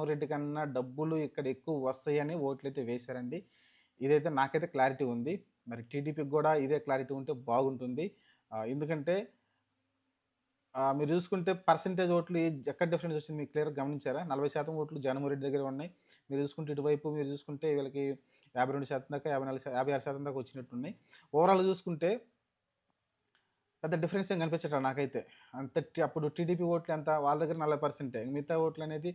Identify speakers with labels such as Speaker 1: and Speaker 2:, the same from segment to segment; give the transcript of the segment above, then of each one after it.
Speaker 1: జగన్మోహన్ రెడ్డి కన్నా డబ్బులు ఇక్కడ ఎక్కువ వస్తాయని ఓట్లయితే వేశారండి. ఇదైతే నాకైతే క్లారిటీ ఉంది. మరి టీడీపీకి గూడా ఇదే క్లారిటీ ఉంటే బాగుంటుంది. ఎందుకంటే మీరు చూసుకుంటే పర్సెంటేజ్ ఓట్లు ఎక్కడ డిఫరెన్స్ వచ్చింది మీకు క్లియర్‌గా గమనించారా? 40% ఓట్లు జగన్మోహన్ రెడ్డి దగ్గరే ఉన్నాయి. మీరు చూసుకుంటే వీళ్ళకి 52% దాకా 56% దాకా వచ్చినట్టున్నాయి. ఓవరాల్‌గా చూసుకుంటే పెద్ద డిఫరెన్స్ ఏం కనిపించట్లా నాకైతే. అప్పుడు టీడీపీ ఓట్లు ఎంత వాళ్ళ దగ్గర 40%. మిగతా ఓట్లనేది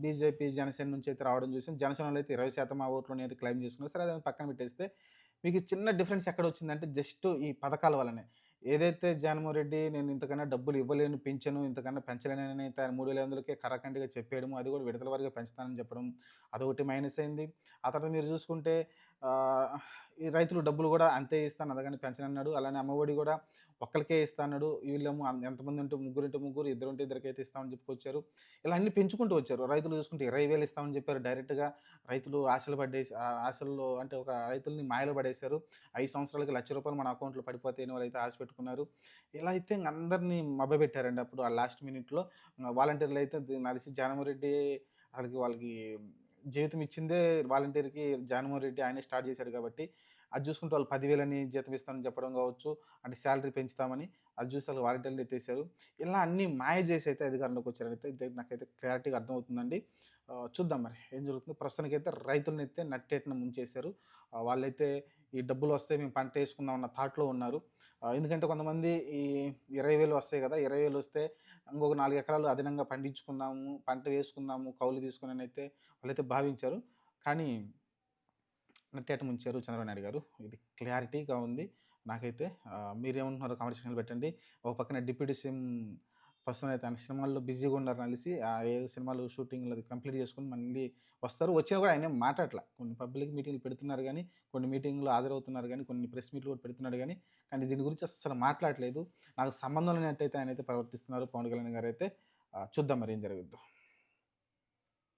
Speaker 1: బీజేపీ, జనసేన నుంచి అయితే రావడం చూసాం. జనసేనలో అయితే 20% ఆ ఓట్లనేది క్లెయిమ్ చేసుకున్నారు. సరే అదని పక్కన పెట్టేస్తే, మీకు చిన్న డిఫరెన్స్ ఎక్కడొచ్చిందంటే జస్ట్ ఈ పథకాల వల్లనే. ఏదైతే జగన్మోహన్ రెడ్డి నేను ఇంతకన్నా డబ్బులు ఇవ్వలేను, పెంచను, ఇంతకన్నా పెంచలేనని అయితే ఆయన 3500కే కరాకండిగా చెప్పేయడము, అది కూడా విడతల వారీగా పెంచుతానని చెప్పడం, అదొకటి మైనస్ అయింది. ఆ తర్వాత మీరు చూసుకుంటే ఆహ్, ఈ రైతులు డబ్బులు కూడా అంతే ఇస్తాను అంతగాని పెంచనన్నాడు. అలానే అమ్మఒడి కూడా ఒక్కళ్ళకే ఇస్తా అన్నాడు. వీళ్ళేమో ఎంతమంది ఉంటే ముగ్గురుంటే ముగ్గురు, ఇద్దరుంటే ఇద్దరికైతే ఇస్తామని చెప్పుకొచ్చారు. ఇలా అన్నీ పెంచుకుంటూ వచ్చారు. రైతులు చూసుకుంటే 20,000 ఇస్తామని చెప్పారు డైరెక్ట్‌గా. రైతులు ఆశలు పడేసి ఆశల్లో అంటే ఒక రైతుల్ని మాయలో పడేశారు. 5 సంవత్సరాలకి రూ. 1,00,000 మన అకౌంట్‌లో పడిపోతాయని వాళ్ళైతే ఆశ పెట్టుకున్నారు. ఇలా అయితే ఇంక అందరిని మభ్యపెట్టారండి అప్పుడు ఆ లాస్ట్ మినిట్‌లో. వాలంటీర్లు అయితే నాకు తెలిసి జగన్మోహన్ రెడ్డి అసలకి వాళ్ళకి జీవితం ఇచ్చిందే వాలంటీర్‌కి జగన్మోహన్ రెడ్డి ఆయనే స్టార్ట్ చేశాడు కాబట్టి, అది చూసుకుంటే వాళ్ళు 10,000 అని జీతం ఇస్తామని చెప్పడం కావచ్చు, అంటే సాలరీ పెంచుతామని, అది చూసి ఆళ్ళు వాలంటీర్‌లు ఎత్తేసారు. ఇలా అన్నీ మాయ చేసి అయితే అధికారంలోకి వచ్చారనైతే ఇది నాకైతే క్లారిటీగా అర్థమవుతుందండి. చూద్దాం మరి ఏం జరుగుతుందో. ప్రస్తుతానికైతే రైతులనైతే నట్టేటన ముంచేశారు. వాళ్ళైతే ఈ డబ్బులొస్తే మేము పంటేసుకుందాం అన్న థాట్‌లో ఉన్నారు. ఎందుకంటే కొంతమంది ఈ 20,000 వస్తాయి కదా! 20,000 వస్తే ఇంకొక 4 ఎకరాలు అదనంగా పండించుకుందాము, పంట వేసుకుందాము కౌలు తీసుకొననైతే వాళ్ళైతే భావించారు. కానీ నట్టేట ముంచారు చంద్రబాబు నాయుడు గారు. ఇది క్లారిటీగా ఉంది నాకైతే. మీరేమంటున్నారో కామెంట్ సెక్షన్‌లో పెట్టండి. ఒక పక్కన డిప్యూటీ సీఎం ప్రస్తుతం అయితే ఆయన సినిమాల్లో బిజీగా ఉన్నారని తెలిసి ఏదో సినిమాలు షూటింగ్‌లు అది కంప్లీట్ చేసుకొని మళ్ళీ వస్తారు. వచ్చినా కూడా ఆయనేం మాట్లాడట్ల. కొన్ని పబ్లిక్ మీటింగ్‌లు పెడుతున్నారు గానీ, కొన్ని మీటింగ్‌లో హాజరవుతున్నారు గానీ, కొన్ని ప్రెస్ మీట్‌లు కూడా పెడుతున్నాడు గానీ, కానీ దీని గురించి అస్సలు మాట్లాడట్లేదు. నాకు సంబంధం లేనట్టయితే ఆయనైతే ప్రవర్తిస్తున్నారు పవన్ కళ్యాణ్ గారైతే. చూద్దాం మరి ఏం జరుగుద్దో.